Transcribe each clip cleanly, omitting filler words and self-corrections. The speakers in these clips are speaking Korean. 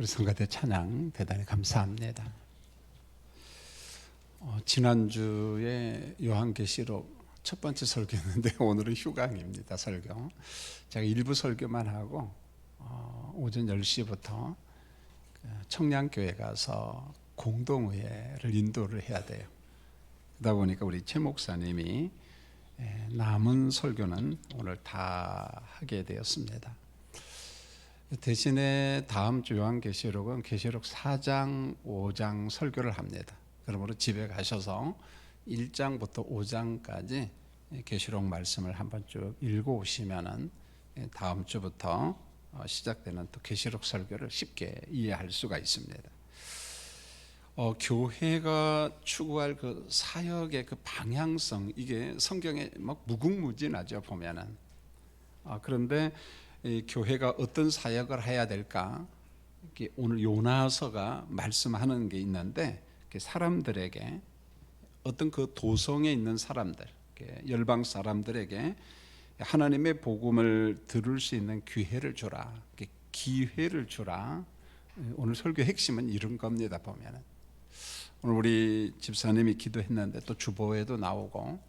우리 성가대 찬양 대단히 감사합니다. 지난주에 요한계시록 첫 번째 설교였는데 오늘은 휴강입니다. 설교. 제가 일부 설교만 하고 오전 10시부터 청량교회 가서 공동의회를 인도를 해야 돼요. 그러다 보니까 우리 최 목사님이 남은 설교는 오늘 다 하게 되었습니다. 대신에 다음 주 요한계시록은 계시록 4장, 5장 설교를 합니다. 그러므로 집에 가셔서 1장부터 5장까지 계시록 말씀을 한번 쭉 읽어오시면은 다음 주부터 시작되는 또 계시록 설교를 쉽게 이해할 수가 있습니다. 교회가 추구할 그 사역의 그 방향성, 이게 성경에 막 무궁무진하죠, 보면은. 그런데 이 교회가 어떤 사역을 해야 될까? 오늘 요나서가 말씀하는 게 있는데, 사람들에게 어떤 그 도성에 있는 사람들, 열방 사람들에게 하나님의 복음을 들을 수 있는 기회를 주라, 기회를 주라. 오늘 설교 핵심은 이런 겁니다. 보면은 오늘 우리 집사님이 기도했는데 또 주보에도 나오고,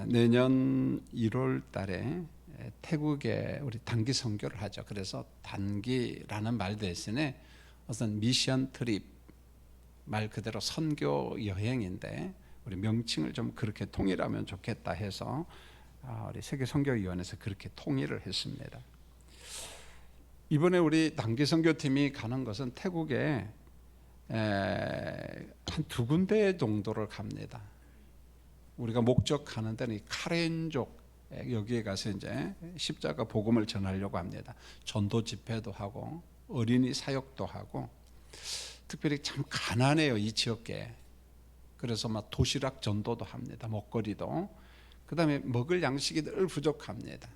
내년 1월 달에 태국에 우리 단기 선교를 하죠. 그래서 단기라는 말 대신에 어떤 미션 트립, 말 그대로 선교 여행인데 우리 명칭을 좀 그렇게 통일하면 좋겠다 해서 우리 세계선교위원회에서 그렇게 통일을 했습니다. 이번에 우리 단기 선교팀이 가는 것은 태국에 한 2군데 정도를 갑니다. 우리가 목적하는 데는 이 카렌족, 여기에 가서 이제 십자가 복음을 전하려고 합니다. 전도 집회도 하고 어린이 사역도 하고, 특별히 참 가난해요, 이 지역계. 그래서 막 도시락 전도도 합니다. 먹거리도. 그 다음에 먹을 양식이 늘 부족합니다.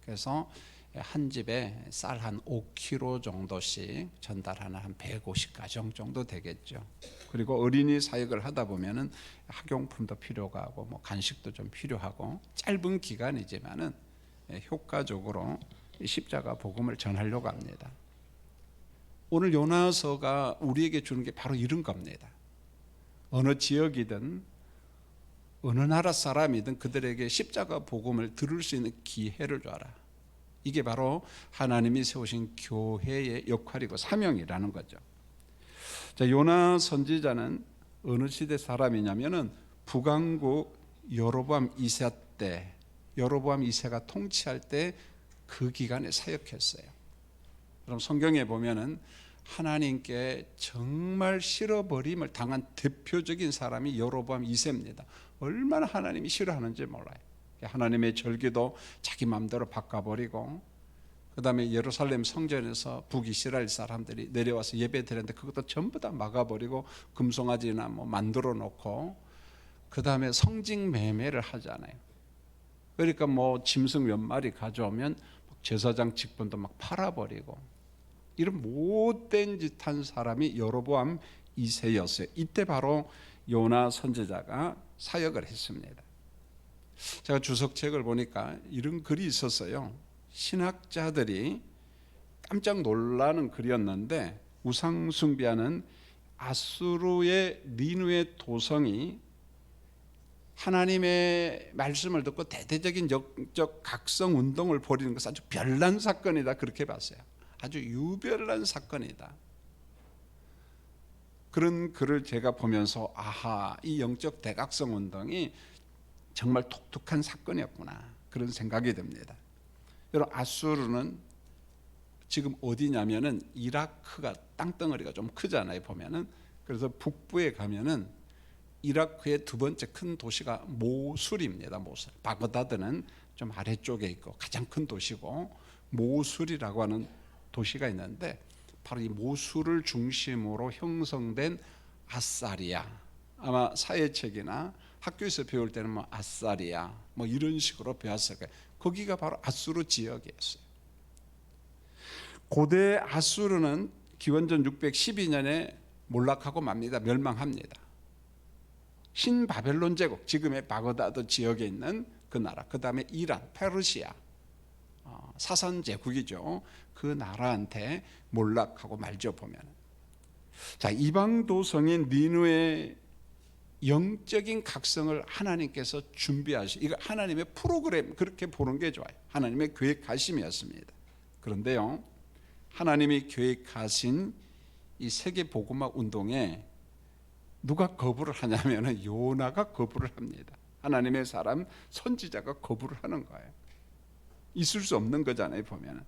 그래서 한 집에 쌀 한 5kg 정도씩 전달하는 한 150가정 정도 되겠죠. 그리고 어린이 사역을 하다 보면은 학용품도 필요가 하고 뭐 간식도 좀 필요하고, 짧은 기간이지만은 효과적으로 십자가 복음을 전하려고 합니다. 오늘 요나서가 우리에게 주는 게 바로 이런 겁니다. 어느 지역이든 어느 나라 사람이든 그들에게 십자가 복음을 들을 수 있는 기회를 줘라. 이게 바로 하나님이 세우신 교회의 역할이고 사명이라는 거죠. 자, 요나 선지자는 어느 시대 사람이냐면은 북왕국 여로보암 2세 때, 여로보암 2세가 통치할 때 그 기간에 사역했어요. 그럼 성경에 보면은 하나님께 정말 싫어버림을 당한 대표적인 사람이 여로보암 2세입니다. 얼마나 하나님이 싫어하는지 몰라요. 하나님의 절기도 자기 마음대로 바꿔버리고, 그 다음에 예루살렘 성전에서 북이스라엘 사람들이 내려와서 예배 드렸는데 그것도 전부 다 막아버리고 금송아지나 뭐 만들어 놓고, 그 다음에 성직 매매를 하잖아요. 그러니까 뭐 짐승 몇 마리 가져오면 제사장 직분도 막 팔아버리고, 이런 못된 짓 한 사람이 여로보암 2세였어요. 이때 바로 요나 선지자가 사역을 했습니다. 제가 주석책을 보니까 이런 글이 있었어요. 신학자들이 깜짝 놀라는 글이었는데, 우상 숭배하는 아수르의 니느웨 도성이 하나님의 말씀을 듣고 대대적인 영적 각성 운동을 벌이는 것은 아주 별난 사건이다, 그렇게 봤어요. 아주 유별난 사건이다. 그런 글을 제가 보면서 아하, 이 영적 대각성 운동이 정말 독특한 사건이었구나, 그런 생각이 듭니다. 여러분, 아수르는 지금 어디냐면은 이라크가 땅덩어리가 좀 크잖아요, 보면은. 그래서 북부에 가면은 이라크의 두 번째 큰 도시가 모술입니다. 모술. 바그다드는 좀 아래쪽에 있고 가장 큰 도시고, 모술이라고 하는 도시가 있는데 바로 이 모술을 중심으로 형성된 아사리아, 아마 사회책이나 학교에서 배울 때는 뭐 아사리아 뭐 이런 식으로 배웠을 거예요. 거기가 바로 아수르 지역이었어요. 고대 아수르는 기원전 612년에 몰락하고 맙니다. 멸망합니다. 신바벨론 제국, 지금의 바그다드 지역에 있는 그 나라, 그 다음에 이란, 페르시아, 사산 제국이죠. 그 나라한테 몰락하고 말죠 보면. 자, 이방 도성인 니느웨의 영적인 각성을 하나님께서 준비하시. 이거 하나님의 프로그램, 그렇게 보는 게 좋아요. 하나님의 계획하심이었습니다. 그런데요, 하나님이 계획하신 이 세계 복음화 운동에 누가 거부를 하냐면은 요나가 거부를 합니다. 하나님의 사람 선지자가 거부를 하는 거예요. 있을 수 없는 거잖아요 보면은.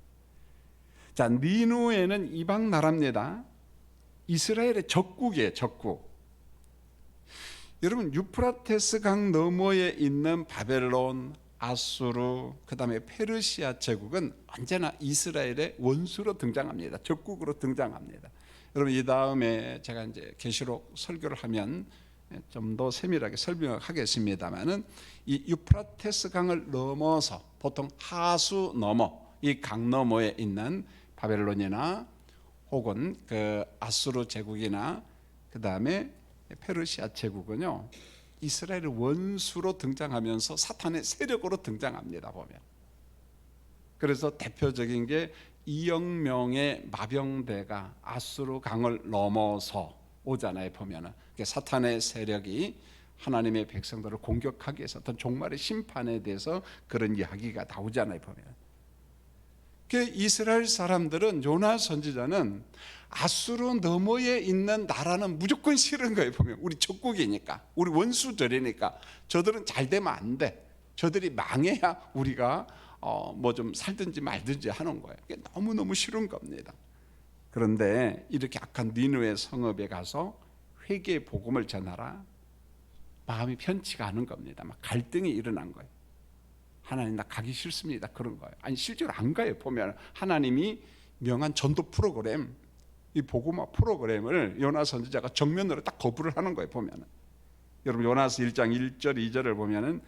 자, 니느웨는 이방 나라입니다. 이스라엘의 적국이에요, 적국. 여러분, 유프라테스 강 너머에 있는 바벨론, 아수르, 그 다음에 페르시아 제국은 언제나 이스라엘의 원수로 등장합니다. 적국으로 등장합니다. 여러분, 이 다음에 제가 이제 계시록 설교를 하면 좀 더 세밀하게 설명하겠습니다만은, 이 유프라테스 강을 넘어서 보통 하수 너머, 이 강 너머에 있는 바벨론이나 혹은 그 아수르 제국이나 그 다음에 페르시아 제국은요, 이스라엘의 원수로 등장하면서 사탄의 세력으로 등장합니다 보면. 그래서 대표적인 게 2억 명의 마병대가 아수르 강을 넘어서 오잖아요 보면은. 사탄의 세력이 하나님의 백성들을 공격하기 위해서 어떤 종말의 심판에 대해서 그런 이야기가 나오잖아요 보면. 그 이스라엘 사람들은, 요나 선지자는 아수르 너머에 있는 나라는 무조건 싫은 거예요 보면. 우리 적국이니까, 우리 원수들이니까 저들은 잘 되면 안 돼. 저들이 망해야 우리가 뭐 좀 살든지 말든지 하는 거예요. 너무너무 싫은 겁니다. 그런데 이렇게 악한 니느웨 성읍에 가서 회개의 복음을 전하라, 마음이 편치가 않은 겁니다. 막 갈등이 일어난 거예요. 하나님, 나 가기 싫습니다. 그런 거예요. 아니, 실제로 안 가요 보면. 하나님이 명한 전도 프로그램, 이 복음화 프로그램을 요나 선지자가 정면으로 딱 거부를 하는 거예요 보면. 여러분, 요나서 1장 1절 2절을 보면은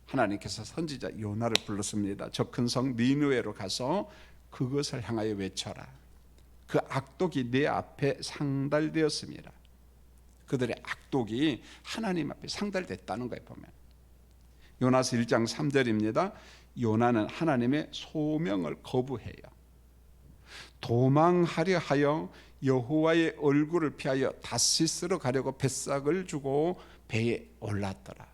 하나님께서 선지자 요나를 불렀습니다. 저 큰 성 니느웨로 가서 그것을 향하여 외쳐라. 그 악독이 내 앞에 상달되었습니다. 그들의 악독이 하나님 앞에 상달됐다는 거예요 보면. 요나서 1장 3절입니다. 요나는 하나님의 소명을 거부해요. 도망하려 하여 여호와의 얼굴을 피하여 다시스로 가려고 뱃삭을 주고 배에 올랐더라.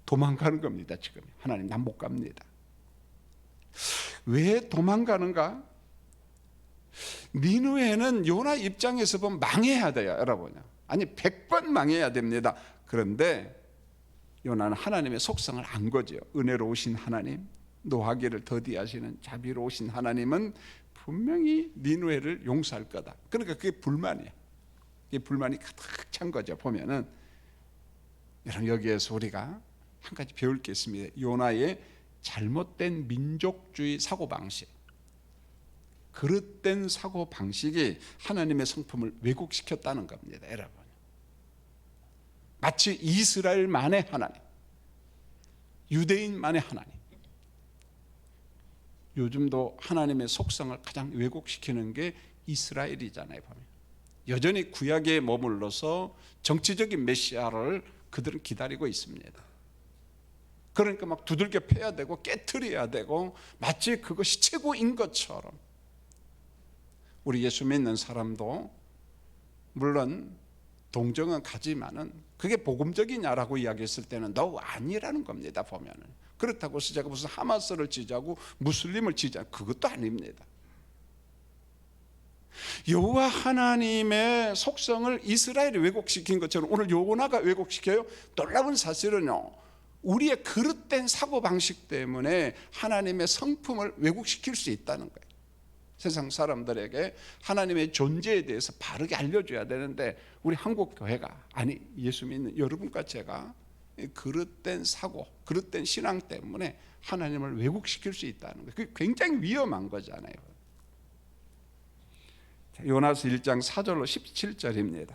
도망가는 겁니다. 지금 하나님, 난 못 갑니다. 왜 도망가는가? 니느웨는 요나 입장에서 보면 망해야 돼요 여러분. 아니, 100번 망해야 됩니다. 그런데 요나는 하나님의 속성을 안 거죠. 은혜로우신 하나님, 노하기를 더디하시는 자비로우신 하나님은 분명히 니느웨를 용서할 거다. 그러니까 그게 불만이야. 그게 불만이 가득 찬 거죠 보면은. 여러분, 여기에서 우리가 한 가지 배울 게 있습니다. 요나의 잘못된 민족주의 사고방식, 그릇된 사고방식이 하나님의 성품을 왜곡시켰다는 겁니다 여러분. 마치 이스라엘만의 하나님, 유대인만의 하나님. 요즘도 하나님의 속성을 가장 왜곡시키는 게 이스라엘이잖아요 보면. 여전히 구약에 머물러서 정치적인 메시아를 그들은 기다리고 있습니다. 그러니까 막 두들겨 패야 되고 깨트려야 되고 마치 그것이 최고인 것처럼. 우리 예수 믿는 사람도 물론 동정은 가지만은 그게 복음적이냐라고 이야기했을 때는 너 아니라는 겁니다 보면은. 그렇다고 해서 제가 무슨 하마스를 지지하고 무슬림을 지지하고 그것도 아닙니다. 여호와 하나님의 속성을 이스라엘이 왜곡시킨 것처럼 오늘 요나가 왜곡시켜요. 놀라운 사실은요, 우리의 그릇된 사고방식 때문에 하나님의 성품을 왜곡시킬 수 있다는 거예요. 세상 사람들에게 하나님의 존재에 대해서 바르게 알려줘야 되는데 우리 한국 교회가, 아니 예수 믿는 여러분과 제가 그릇된 사고, 그릇된 신앙 때문에 하나님을 왜곡시킬 수 있다는 거예요. 그게 굉장히 위험한 거잖아요. 요나서 1장 4절로 17절입니다.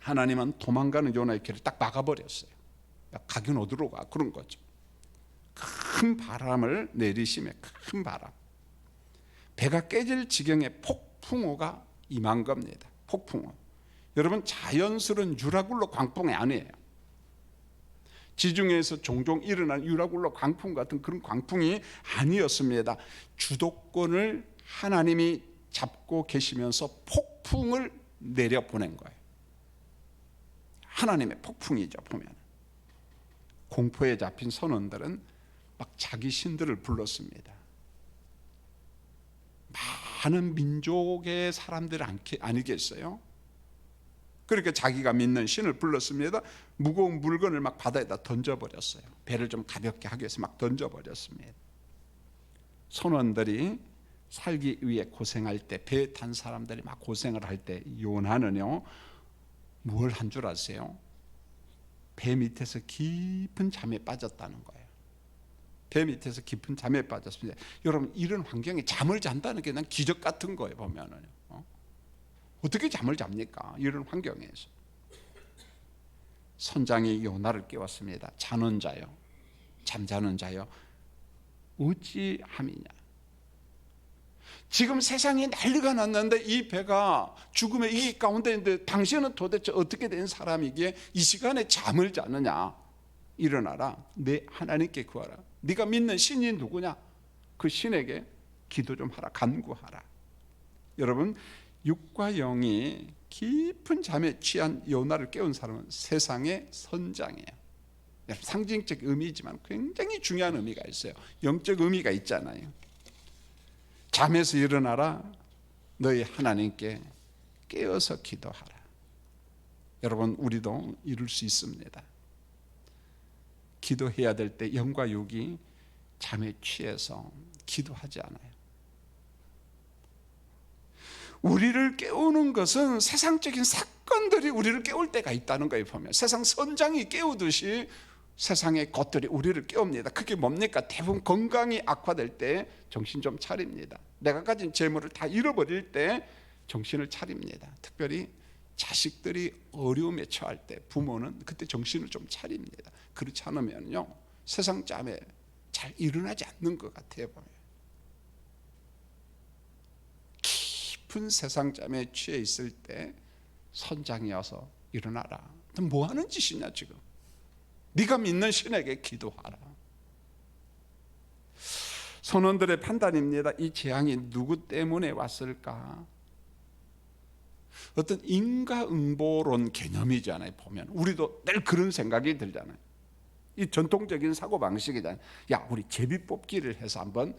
하나님은 도망가는 요나의 길을 딱 막아버렸어요. 가긴 어디로 가? 그런 거죠. 큰 바람을 내리시며, 큰 바람, 배가 깨질 지경의 폭풍우가 임한 겁니다. 폭풍우. 여러분, 자연스러운 유라굴로 광풍이 아니에요. 지중해에서 종종 일어나는 유라굴로 광풍 같은 그런 광풍이 아니었습니다. 주도권을 하나님이 잡고 계시면서 폭풍을 내려보낸 거예요. 하나님의 폭풍이죠. 보면 공포에 잡힌 선원들은 막 자기 신들을 불렀습니다. 많은 민족의 사람들 아니겠어요? 그러니까 자기가 믿는 신을 불렀습니다. 무거운 물건을 막 바다에다 던져버렸어요. 배를 좀 가볍게 하기 위해서 막 던져버렸습니다. 선원들이 살기 위해 고생할 때, 배에 탄 사람들이 막 고생을 할 때 요나는요 뭘 한 줄 아세요? 배 밑에서 깊은 잠에 빠졌다는 거예요. 배 밑에서 깊은 잠에 빠졌습니다. 여러분, 이런 환경에 잠을 잔다는 게 난 기적 같은 거예요. 보면은 어떻게 잠을 잡니까? 이런 환경에서. 선장이 요나를 깨웠습니다. 자는 자요, 잠자는 자요, 어찌함이냐. 지금 세상에 난리가 났는데 이 배가 죽음의 이 가운데 있는데 당신은 도대체 어떻게 된 사람이기에 이 시간에 잠을 자느냐. 일어나라, 내 하나님께 구하라. 네가 믿는 신이 누구냐? 그 신에게 기도 좀 하라, 간구하라. 여러분, 육과 영이 깊은 잠에 취한 요나를 깨운 사람은 세상의 선장이에요. 상징적 의미지만 굉장히 중요한 의미가 있어요. 영적 의미가 있잖아요. 잠에서 일어나라, 너희 하나님께 깨어서 기도하라. 여러분, 우리도 이룰 수 있습니다. 기도해야 될 때 영과 육이 잠에 취해서 기도하지 않아요. 우리를 깨우는 것은 세상적인 사건들이 우리를 깨울 때가 있다는 거예요. 보면 세상 선장이 깨우듯이 세상의 것들이 우리를 깨웁니다. 그게 뭡니까? 대부분 건강이 악화될 때 정신 좀 차립니다. 내가 가진 재물을 다 잃어버릴 때 정신을 차립니다. 특별히 자식들이 어려움에 처할 때 부모는 그때 정신을 좀 차립니다. 그렇지 않으면요 세상 잠에 잘 일어나지 않는 것 같아요. 보면 깊은 세상 잠에 취해 있을 때 선장이 와서 일어나라. 너 뭐 하는 짓이냐 지금? 네가 믿는 신에게 기도하라. 선원들의 판단입니다. 이 재앙이 누구 때문에 왔을까? 어떤 인과응보론 개념이잖아요. 보면 우리도 늘 그런 생각이 들잖아요. 이 전통적인 사고방식이잖아요. 야, 우리 제비뽑기를 해서 한번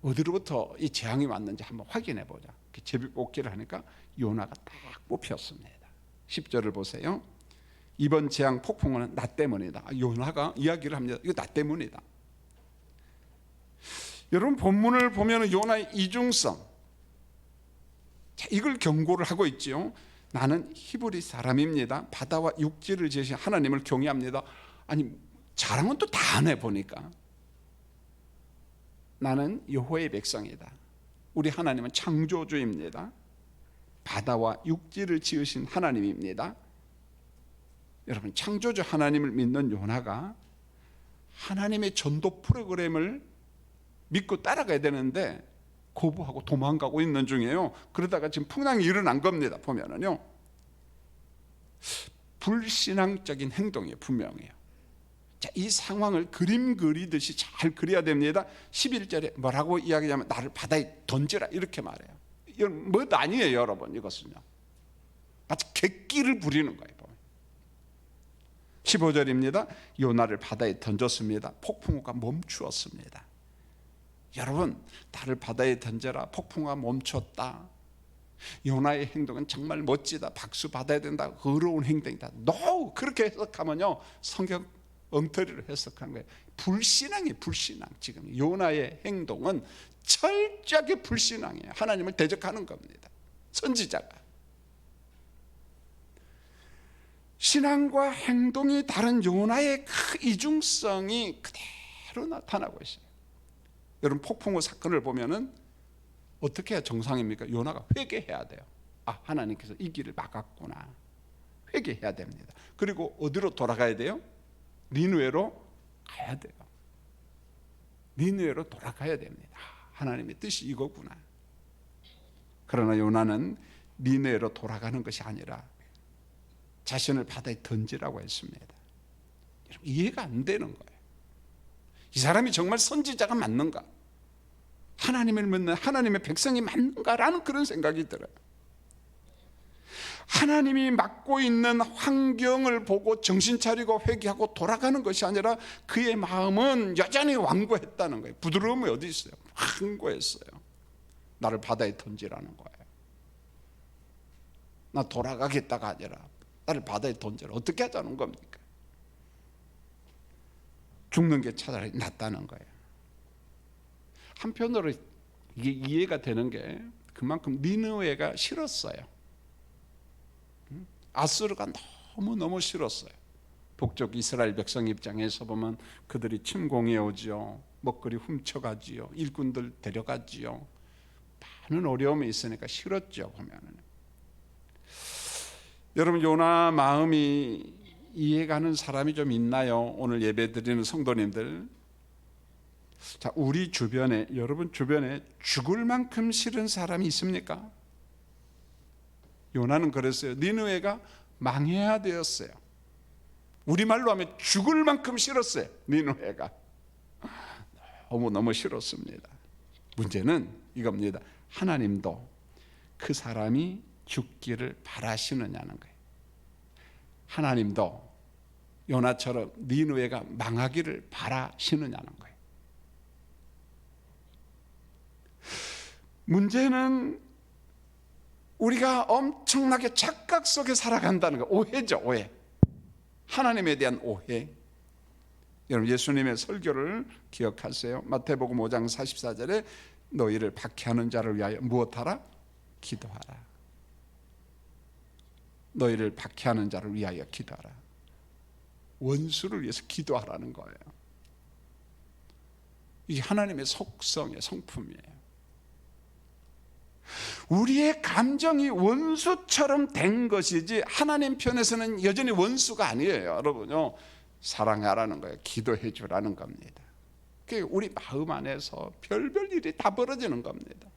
어디로부터 이 재앙이 왔는지 한번 확인해 보자. 제비뽑기를 하니까 요나가 딱 뽑혔습니다. 10절을 보세요. 이번 재앙 폭풍은 나 때문이다. 요나가 이야기를 합니다. 이거 나 때문이다. 여러분, 본문을 보면 요나의 이중성, 이걸 경고를 하고 있지요. 나는 히브리 사람입니다. 바다와 육지를 지으신 하나님을 경외합니다. 아니, 자랑은 또 다 안 해보니까 나는 여호와의 백성이다. 우리 하나님은 창조주입니다. 바다와 육지를 지으신 하나님입니다. 여러분, 창조주 하나님을 믿는 요나가 하나님의 전도 프로그램을 믿고 따라가야 되는데 거부하고 도망가고 있는 중이에요. 그러다가 지금 풍랑이 일어난 겁니다. 보면은요 불신앙적인 행동이에요. 분명해요. 자, 이 상황을 그림 그리듯이 잘 그려야 됩니다. 11절에 뭐라고 이야기하냐면 나를 바다에 던지라 이렇게 말해요. 이건 뭐 아니에요. 여러분, 이것은요 마치 객기를 부리는 거예요. 15절입니다. 요나를 바다에 던졌습니다. 폭풍우가 멈추었습니다. 여러분, 나를 바다에 던져라. 폭풍우가 멈췄다. 요나의 행동은 정말 멋지다. 박수 받아야 된다. 어려운 행동이다. No! 그렇게 해석하면요 성경 엉터리로 해석한 거예요. 불신앙이에요. 불신앙. 지금 요나의 행동은 철저하게 불신앙이에요. 하나님을 대적하는 겁니다. 선지자가. 신앙과 행동이 다른 요나의 그 이중성이 그대로 나타나고 있어요. 여러분, 폭풍우 사건을 보면은 어떻게 해야 정상입니까? 요나가 회개해야 돼요. 아, 하나님께서 이 길을 막았구나. 회개해야 됩니다. 그리고 어디로 돌아가야 돼요? 니느웨로 가야 돼요. 니느웨로 돌아가야 됩니다. 하나님의 뜻이 이거구나. 그러나 요나는 니느웨로 돌아가는 것이 아니라 자신을 바다에 던지라고 했습니다. 이해가 안 되는 거예요. 이 사람이 정말 선지자가 맞는가? 하나님을 믿는 하나님의 백성이 맞는가라는 그런 생각이 들어요. 하나님이 맡고 있는 환경을 보고 정신 차리고 회개하고 돌아가는 것이 아니라 그의 마음은 여전히 완고했다는 거예요. 부드러움이 어디 있어요? 완고했어요. 나를 바다에 던지라는 거예요. 나 돌아가겠다가 아니라 나를 바다에 던져라. 어떻게 하자는 겁니까? 죽는 게 차라리 낫다는 거예요. 한편으로 이게 이해가 되는 게 그만큼 니느웨가 싫었어요. 아수르가 너무너무 싫었어요. 북쪽 이스라엘 백성 입장에서 보면 그들이 침공해 오지요. 먹거리 훔쳐가지요. 일꾼들 데려가지요. 많은 어려움이 있으니까 싫었죠. 보면은. 여러분, 요나 마음이 이해가는 사람이 좀 있나요? 오늘 예배드리는 성도님들. 자, 우리 주변에, 여러분 주변에 죽을 만큼 싫은 사람이 있습니까? 요나는 그랬어요. 니느웨가 망해야 되었어요. 우리말로 하면 죽을 만큼 싫었어요. 니느웨가 너무 싫었습니다. 문제는 이겁니다. 하나님도 그 사람이 죽기를 바라시느냐는 거예요. 하나님도 요나처럼 니느웨가 망하기를 바라시느냐는 거예요. 문제는 우리가 엄청나게 착각 속에 살아간다는 거예요. 오해죠, 오해. 하나님에 대한 오해. 여러분, 예수님의 설교를 기억하세요. 마태복음 5장 44절에 너희를 박해하는 자를 위하여 무엇하라? 기도하라. 너희를 박해하는 자를 위하여 기도하라. 원수를 위해서 기도하라는 거예요. 이게 하나님의 속성의 성품이에요. 우리의 감정이 원수처럼 된 것이지 하나님 편에서는 여전히 원수가 아니에요. 여러분요, 사랑하라는 거예요. 기도해 주라는 겁니다. 그게 우리 마음 안에서 별별 일이 다 벌어지는 겁니다.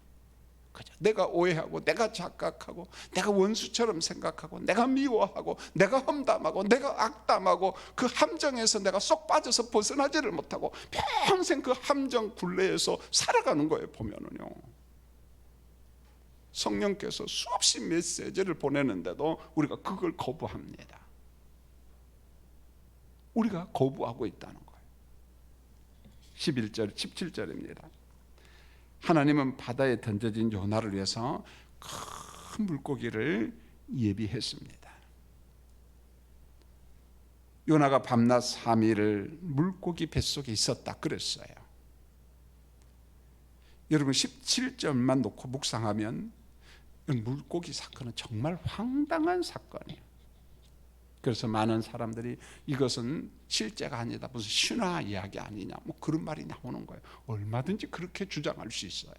그죠? 내가 오해하고 내가 착각하고 내가 원수처럼 생각하고 내가 미워하고 내가 험담하고 내가 악담하고 그 함정에서 내가 쏙 빠져서 벗어나지를 못하고 평생 그 함정 굴레에서 살아가는 거예요. 보면은요, 성령께서 수없이 메시지를 보내는데도 우리가 그걸 거부합니다. 우리가 거부하고 있다는 거예요. 11절, 17절입니다. 하나님은 바다에 던져진 요나를 위해서 큰 물고기를 예비했습니다. 요나가 밤낮 3일을 물고기 뱃속에 있었다 그랬어요. 여러분, 17절만 놓고 묵상하면 물고기 사건은 정말 황당한 사건이에요. 그래서 많은 사람들이 이것은 실제가 아니다, 무슨 신화 이야기 아니냐, 뭐 그런 말이 나오는 거예요. 얼마든지 그렇게 주장할 수 있어요.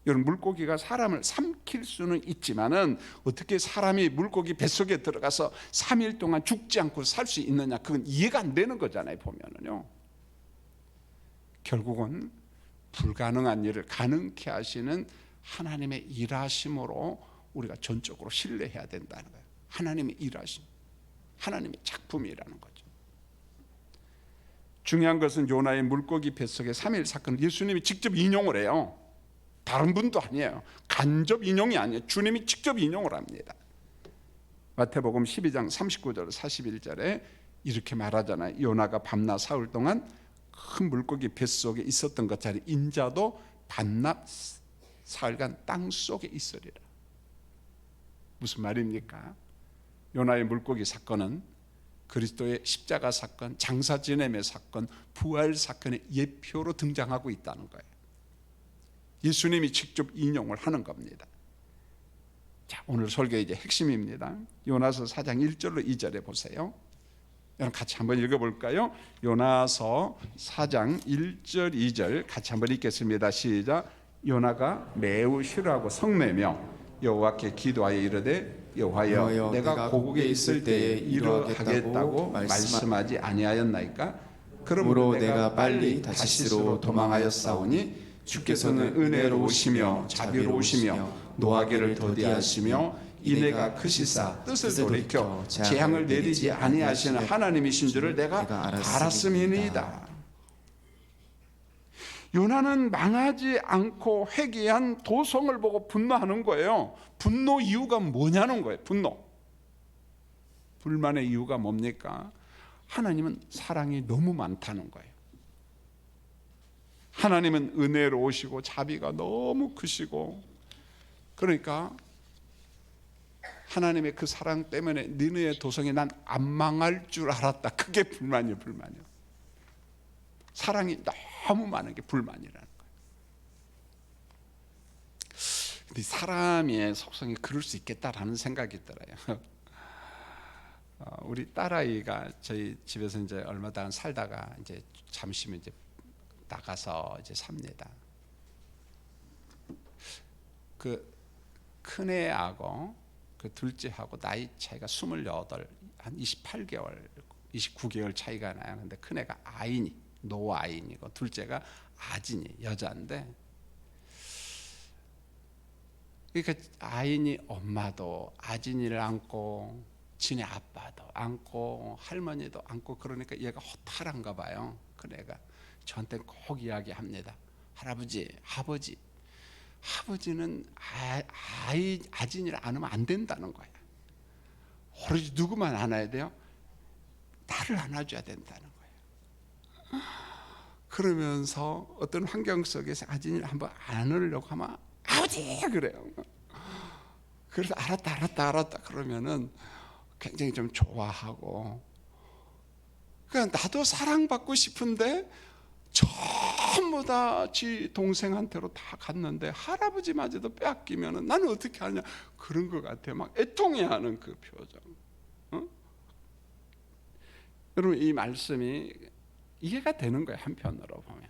여러분, 물고기가 사람을 삼킬 수는 있지만은 어떻게 사람이 물고기 뱃속에 들어가서 3일 동안 죽지 않고 살 수 있느냐, 그건 이해가 안 되는 거잖아요. 보면은요, 결국은 불가능한 일을 가능케 하시는 하나님의 일하심으로 우리가 전적으로 신뢰해야 된다는 거예요. 하나님의 일하심, 하나님의 작품이라는 거죠. 중요한 것은 요나의 물고기 뱃속의 3일 사건을 예수님이 직접 인용을 해요. 다른 분도 아니에요. 간접 인용이 아니에요. 주님이 직접 인용을 합니다. 마태복음 12장 39절 41절에 이렇게 말하잖아요. 요나가 밤낮 사흘 동안 큰 물고기 뱃속에 있었던 것처럼 인자도 밤낮 사흘간 땅 속에 있으리라. 무슨 말입니까? 요나의 물고기 사건은 그리스도의 십자가 사건, 장사 지냄의 사건, 부활 사건의 예표로 등장하고 있다는 거예요. 예수님이 직접 인용을 하는 겁니다. 자, 오늘 설교의 이제 핵심입니다. 요나서 4장 1절로 2절에 보세요. 여러분 같이 한번 읽어볼까요? 요나서 4장 1절 2절 같이 한번 읽겠습니다. 시작. 요나가 매우 싫어하고 성내며 여호와께 기도하여 이르되 여호와여, 내가 고국에 있을 때에 이러하겠다고 말씀하지 아니하였나이까? 그러므로 내가 빨리 다시스로 도망하였사오니 주께서는 은혜로우시며 자비로우시며 노하기를 더디하시며 이내가 그시사 뜻을 돌이켜 재앙을 내리지 아니하시는 하나님이신 줄을 내가 알았음이니이다. 요나는 망하지 않고 회개한 도성을 보고 분노하는 거예요. 분노 이유가 뭐냐는 거예요. 분노. 불만의 이유가 뭡니까? 하나님은 사랑이 너무 많다는 거예요. 하나님은 은혜로우시고 자비가 너무 크시고, 그러니까 하나님의 그 사랑 때문에 니느의 도성이 난 안 망할 줄 알았다. 그게 불만이에요. 불만이에요. 사랑이 너무 많은 게 불만이라는 거예요. 근데 사람의 속성이 그럴 수 있겠다라는 생각이 들어요. 우리 딸아이가 저희 집에서 이제 얼마 동안 살다가 이제 잠시 이제 나가서 이제 삽니다. 그 큰애하고 그 둘째하고 나이 차이가 28, 한 28개월, 29개월 차이가 나요. 근데 큰애가 아인이, 노아인이고 둘째가 아진이, 여자인데, 그러니까 아인이 엄마도 아진이를 안고 지네 아빠도 안고 할머니도 안고, 그러니까 얘가 허탈한가 봐요. 큰애가 저한테 꼭 이야기합니다. 할아버지, 아버지는 아진이를 안으면 안 된다는 거야. 오로지 누구만 안아야 돼요? 나를 안아줘야 된다는 거예요. 그러면서 어떤 환경 속에서 아진이를 한번 안으려고 하면 아버지 그래요. 그래서 알았다 그러면은 굉장히 좀 좋아하고, 그러니까 나도 사랑받고 싶은데 전부 다 지 동생한테로 다 갔는데 할아버지마저도 빼앗기면은 나는 어떻게 하냐, 그런 것 같아요. 막 애통해하는 그 표정. 여러분, 이 말씀이 이해가 되는 거예요. 한편으로 보면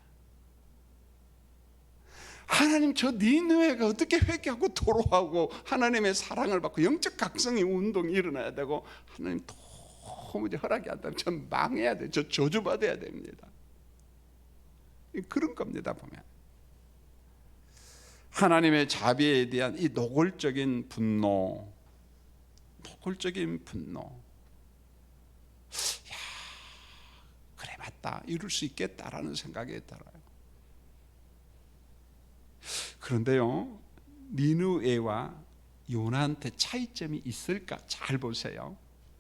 하나님, 저 니느웨가 어떻게 회개하고 도로하고 하나님의 사랑을 받고 영적 각성의 운동이 일어나야 되고, 하나님 도무지 허락이 안 되면 전 망해야 돼요. 저 저주받아야 됩니다. 그런 겁니다. 보면 하나님의 자비에 대한 이 노골적인 분노, 야, 그래 맞다, 이룰 수 있겠다라는 생각이 들어요. 그런데요, 니느웨와 요나한테 차이점이 있을까? 잘 보세요.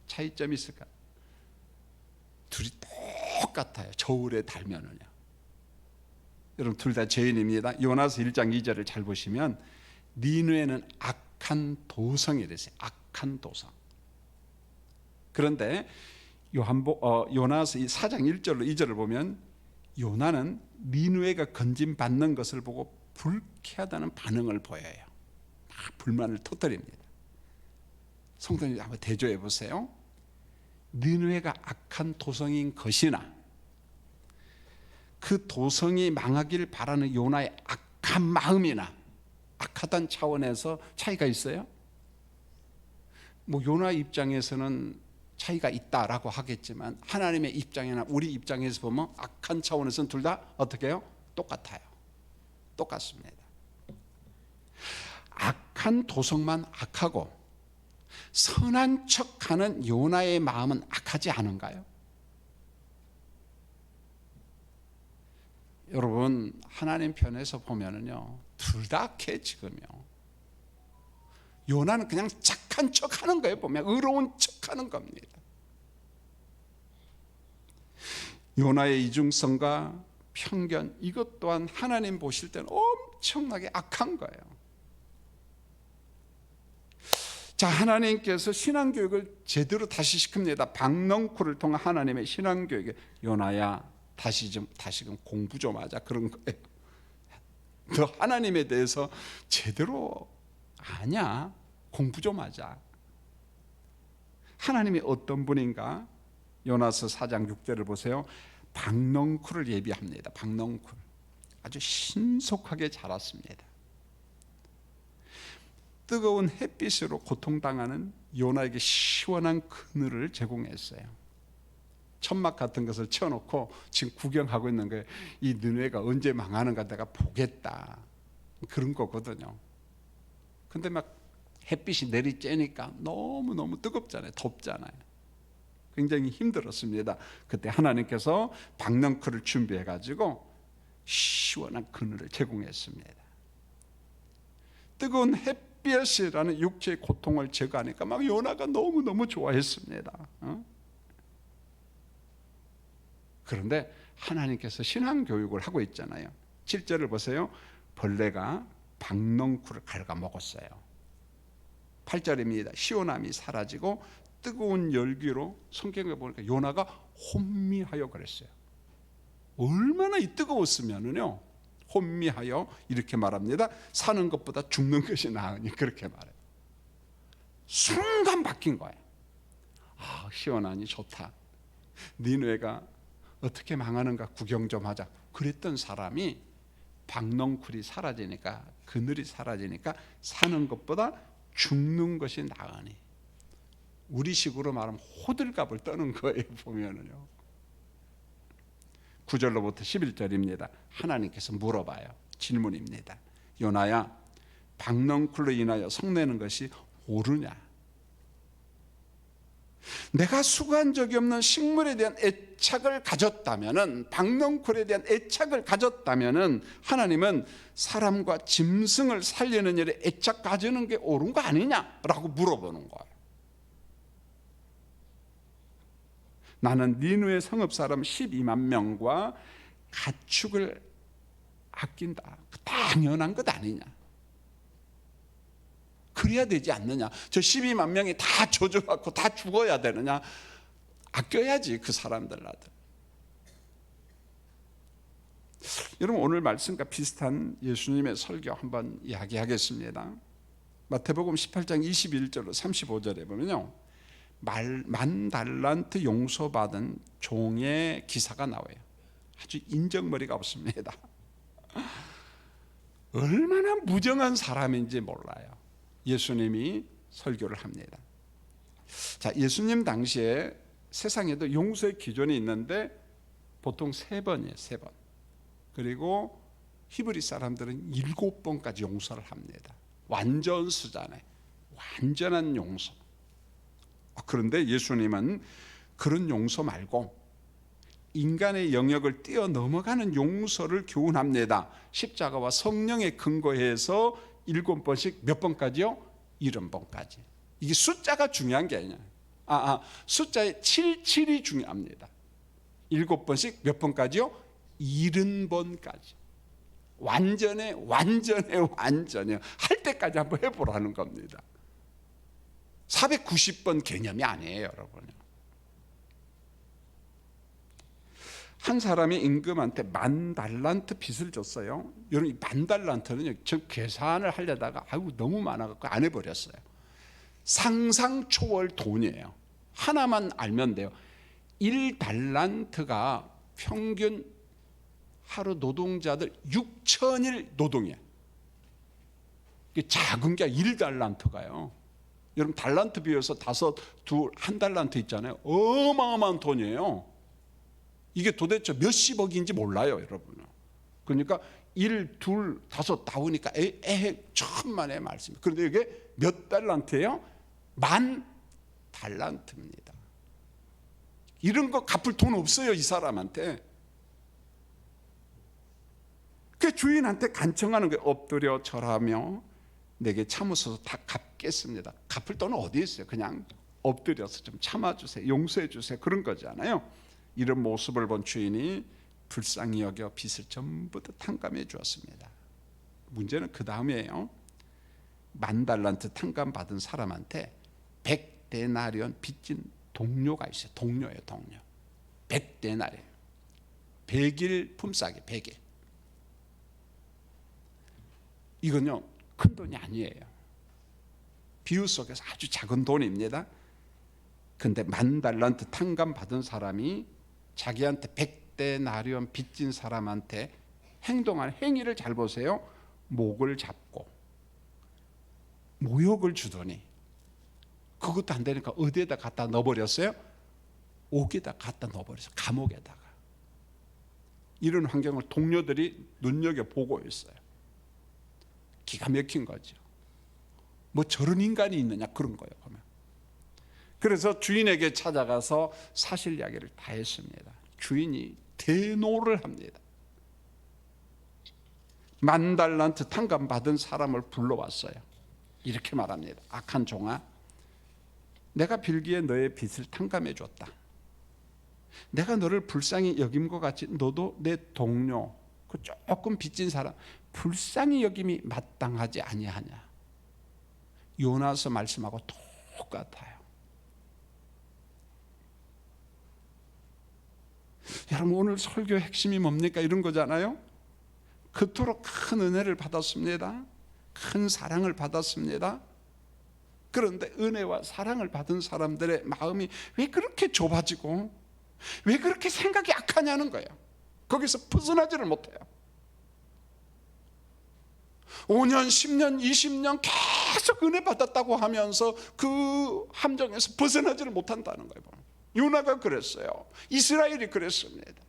차이점이 있을까? 둘이 똑같아요. 저울에 달면은요. 여러분, 둘 다 죄인입니다. 요나서 1장 2절을 잘 보시면 니느웨는 악한 도성이랬어요. 악한 도성. 그런데 요나서 4장 1절로 2절을 보면 요나는 니느웨가 건진받는 것을 보고 불쾌하다는 반응을 보여요. 막 불만을 터뜨립니다. 성도님 한번 대조해 보세요. 니느웨가 악한 도성인 것이나 그 도성이 망하길 바라는 요나의 악한 마음이나 악하다는 차원에서 차이가 있어요? 뭐 요나 입장에서는 차이가 있다라고 하겠지만 하나님의 입장이나 우리 입장에서 보면 악한 차원에서는 둘 다 어떻게 해요? 똑같아요. 똑같습니다. 악한 도성만 악하고 선한 척하는 요나의 마음은 악하지 않은가요? 여러분, 하나님 편에서 보면은요, 둘 다 악해. 지금요, 요나는 그냥 착한 척하는 거예요. 보면 의로운 척하는 겁니다. 요나의 이중성과 편견, 이것 또한 하나님 보실 때는 엄청나게 악한 거예요. 자, 하나님께서 신앙교육을 제대로 다시 시킵니다. 박넝쿨을 통한 하나님의 신앙교육에 요나야 다시금 공부 좀 하자, 그런 거예요. 너 하나님에 대해서 제대로 아냐? 공부 좀 하자. 하나님이 어떤 분인가? 요나서 4장 6절을 보세요. 박넝쿨을 예비합니다. 박넝쿨 아주 신속하게 자랐습니다. 뜨거운 햇빛으로 고통당하는 요나에게 시원한 그늘을 제공했어요. 천막 같은 것을 쳐놓고 지금 구경하고 있는 거예요. 이 니느웨가 언제 망하는가 내가 보겠다, 그런 거거든요. 근데 막 햇빛이 내리쬐니까 너무너무 뜨겁잖아요. 덥잖아요. 굉장히 힘들었습니다. 그때 하나님께서 박넝쿨을 준비해 가지고 시원한 그늘을 제공했습니다. 뜨거운 햇빛이라는 육체의 고통을 제거하니까 막 요나가 너무너무 좋아했습니다. 그런데 하나님께서 신앙교육을 하고 있잖아요. 7절을 보세요. 벌레가 박넝쿨을 갉아먹었어요. 8절입니다. 시원함이 사라지고 뜨거운 열기로, 성경에 보니까 요나가 혼미하여 그랬어요. 얼마나 이 뜨거웠으면은요, 혼미하여 이렇게 말합니다. 사는 것보다 죽는 것이 나으니, 그렇게 말해요. 순간 바뀐 거예요. 아, 시원하니 좋다. 니느웨가 어떻게 망하는가 구경 좀 하자. 그랬던 사람이 박넝쿨이 사라지니까, 그늘이 사라지니까 사는 것보다 죽는 것이 나으니, 우리식으로 말하면 호들갑을 떠는 거예요. 보면은요. 9절로부터 11절입니다. 하나님께서 물어봐요. 질문입니다. 요나야, 박넝쿨로 인하여 성내는 것이 옳으냐? 내가 수고한 적이 없는 식물에 대한 애착을 가졌다면은, 박넝쿨에 대한 애착을 가졌다면은, 하나님은 사람과 짐승을 살리는 일에 애착 가지는 게 옳은 거 아니냐라고 물어보는 거예요. 나는 니느웨 성읍 사람 12만 명과 가축을 아낀다. 당연한 것 아니냐? 그래야 되지 않느냐? 저 12만 명이 다 젖어갖고 다 죽어야 되느냐? 아껴야지, 그 사람들 아들. 여러분, 오늘 말씀과 비슷한 예수님의 설교 한번 이야기하겠습니다. 마태복음 18장 21절로 35절에 보면요, 만 달란트 용서받은 종의 기사가 나와요. 아주 인정머리가 없습니다. 얼마나 무정한 사람인지 몰라요. 예수님이 설교를 합니다. 자, 예수님 당시에 세상에도 용서의 기준이 있는데 보통 3번이에요. 3번. 그리고 히브리 사람들은 7번까지 용서를 합니다. 완전 수잖아요. 완전한 용서. 그런데 예수님은 그런 용서 말고 인간의 영역을 뛰어넘어가는 용서를 교훈합니다. 십자가와 성령에 근거해서 7번씩 몇 번까지요? 70번까지. 이게 숫자가 중요한 게 아니냐. 숫자의 77이 중요합니다. 7번씩 몇 번까지요? 70번까지. 완전해 할 때까지 한번 해보라는 겁니다. 490번 개념이 아니에요, 여러분. 한 사람이 임금한테 10,000달란트 빚을 줬어요. 여러분, 이 10,000달란트는 저 계산을 하려다가 너무 많아갖고 안 해버렸어요. 상상 초월 돈이에요. 하나만 알면 돼요. 1달란트가 평균 하루 노동자들 6,000일 노동이에요. 이게 작은 게 1달란트가요. 여러분, 달란트 비해서 5, 2, 1달란트 있잖아요. 어마어마한 돈이에요. 이게 도대체 몇십억인지 몰라요, 여러분. 그러니까 1, 2, 5 나오니까 천만의 말씀. 그런데 이게 몇 달란트예요? 10,000달란트입니다. 이런 거 갚을 돈 없어요, 이 사람한테. 그 주인한테 간청하는 게, 엎드려 절하며 내게 참으소서 다 갚겠습니다. 갚을 돈은 어디 있어요? 그냥 엎드려서 좀 참아주세요, 용서해주세요, 그런 거잖아요. 이런 모습을 본 주인이 불쌍히 여겨 빚을 전부 다 탕감해 주었습니다. 문제는 그 다음이에요. 10,000달란트 탕감 받은 사람한테 100데나리온 빚진 동료가 있어요. 동료예요, 동료. 100데나리온. 100일 품삯이 100일. 이건요, 큰 돈이 아니에요. 비유 속에서 아주 작은 돈입니다. 근데 10,000달란트 탕감 받은 사람이 자기한테 100데나리온 빚진 사람한테 행동한 행위를 잘 보세요. 목을 잡고 모욕을 주더니, 그것도 안 되니까 어디에다 갖다 넣어버렸어요? 옥에다 갖다 넣어버렸어요. 감옥에다가. 이런 환경을 동료들이 눈여겨보고 있어요. 기가 막힌 거죠. 뭐 저런 인간이 있느냐 그런 거예요 보면. 그래서 주인에게 찾아가서 사실 이야기를 다 했습니다. 주인이 대노를 합니다. 10,000달란트 탕감 받은 사람을 불러왔어요. 이렇게 말합니다. 악한 종아, 내가 빌기에 너의 빚을 탕감해 줬다. 내가 너를 불쌍히 여김과 같이 너도 내 동료, 그 조금 빚진 사람 불쌍히 여김이 마땅하지 아니하냐. 요나서 말씀하고 똑같아요. 여러분, 오늘 설교의 핵심이 뭡니까? 이런 거잖아요. 그토록 큰 은혜를 받았습니다. 큰 사랑을 받았습니다. 그런데 은혜와 사랑을 받은 사람들의 마음이 왜 그렇게 좁아지고 왜 그렇게 생각이 약하냐는 거예요. 거기서 벗어나지를 못해요. 5년, 10년, 20년 계속 은혜 받았다고 하면서 그 함정에서 벗어나지를 못한다는 거예요. 요나가 그랬어요. 이스라엘이 그랬습니다.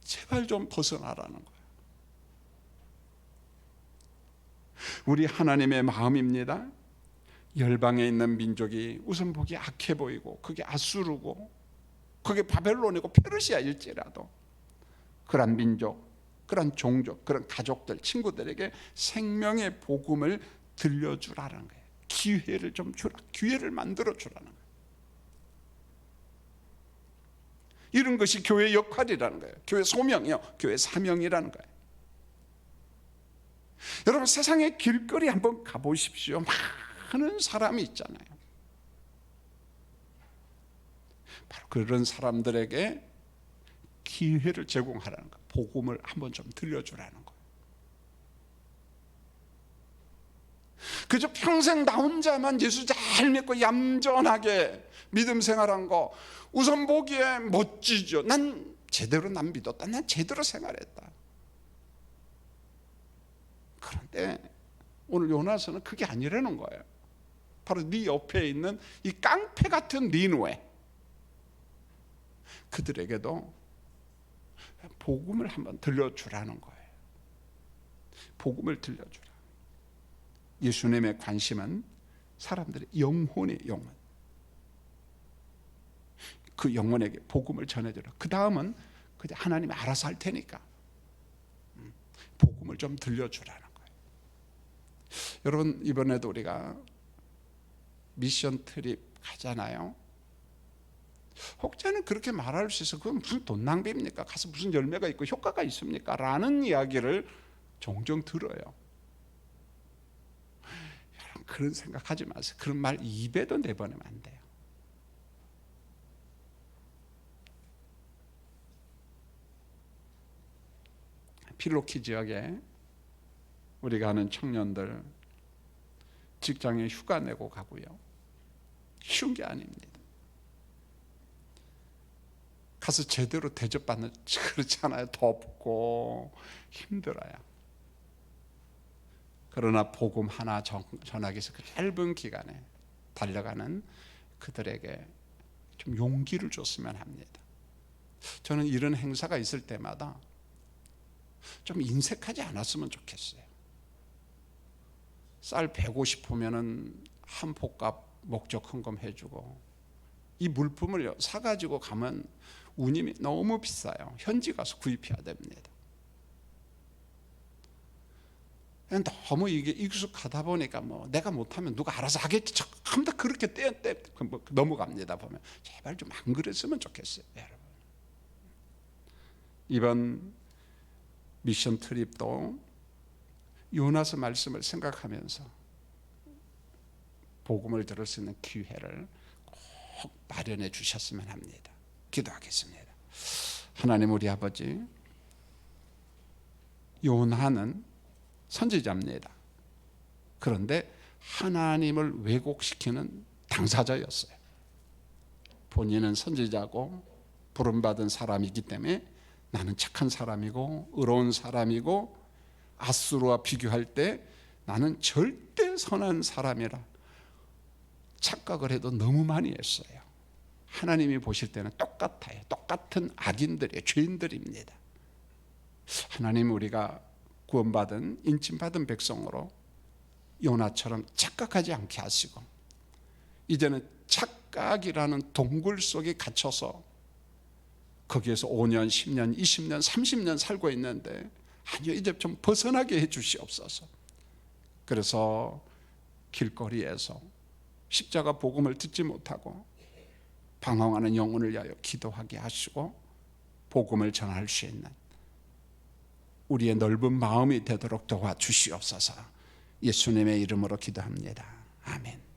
제발 좀 벗어나라는 거예요. 우리 하나님의 마음입니다. 열방에 있는 민족이 우선 보기 악해 보이고 그게 아수르고 그게 바벨론이고 페르시아일지라도 그런 민족, 그런 종족, 그런 가족들, 친구들에게 생명의 복음을 들려주라는 거예요. 기회를 좀 주라. 기회를 만들어 주라는 거예요. 이런 것이 교회의 역할이라는 거예요. 교회 소명이요, 교회 사명이라는 거예요. 여러분, 세상의 길거리 한번 가보십시오. 많은 사람이 있잖아요. 바로 그런 사람들에게 기회를 제공하라는 거예요. 복음을 한번 좀 들려주라는 거예요. 그저 평생 나 혼자만 예수 잘 믿고 얌전하게 믿음 생활한 거 우선 보기에 멋지죠. 난 제대로 난 믿었다. 난 제대로 생활했다. 그런데 오늘 요나서는 그게 아니라는 거예요. 바로 네 옆에 있는 이 깡패 같은 니느웨, 그들에게도 복음을 한번 들려주라는 거예요. 복음을 들려주라. 예수님의 관심은 사람들의 영혼의 영혼, 그 영혼에게 복음을 전해주라. 그 다음은 그냥 하나님이 알아서 할 테니까 복음을 좀 들려주라는 거예요. 여러분, 이번에도 우리가 미션 트립 가잖아요. 혹자는 그렇게 말할 수 있어. 그건 무슨 돈 낭비입니까? 가서 무슨 열매가 있고 효과가 있습니까? 라는 이야기를 종종 들어요. 여러분, 그런 생각하지 마세요. 그런 말 입에도 내보내면 안 돼요. 필로키 지역에 우리가 아는 청년들 직장에 휴가 내고 가고요. 쉬운 게 아닙니다. 가서 제대로 대접받는, 그렇잖아요. 덥고 힘들어요. 그러나 복음 하나 전하기 위해서 그 짧은 기간에 달려가는 그들에게 좀 용기를 줬으면 합니다. 저는 이런 행사가 있을 때마다 좀 인색하지 않았으면 좋겠어요. 쌀 150호면은 한 포값 목적 헌금 해주고, 이 물품을 사가지고 가면 운임이 너무 비싸요. 현지 가서 구입해야 됩니다. 너무 이게 익숙하다 보니까 뭐 내가 못하면 누가 알아서 하겠지 전부 다 그렇게 넘어갑니다. 보면 제발 좀 안 그랬으면 좋겠어요, 여러분. 이번 미션 트립도 요나서 말씀을 생각하면서 복음을 들을 수 있는 기회를 꼭 마련해 주셨으면 합니다. 기도하겠습니다. 하나님, 우리 아버지, 요나는 선지자입니다. 그런데 하나님을 왜곡시키는 당사자였어요. 본인은 선지자고 부름받은 사람이기 때문에 나는 착한 사람이고 의로운 사람이고 아수르와 비교할 때 나는 절대 선한 사람이라 착각을 해도 너무 많이 했어요. 하나님이 보실 때는 똑같아요. 똑같은 악인들이에요. 죄인들입니다. 하나님, 우리가 구원받은 인침받은 백성으로 요나처럼 착각하지 않게 하시고, 이제는 착각이라는 동굴 속에 갇혀서 거기에서 5년, 10년, 20년, 30년 살고 있는데, 아니요, 이제 좀 벗어나게 해 주시옵소서. 그래서 길거리에서 십자가 복음을 듣지 못하고 방황하는 영혼을 위하여 기도하게 하시고 복음을 전할 수 있는 우리의 넓은 마음이 되도록 도와주시옵소서. 예수님의 이름으로 기도합니다. 아멘.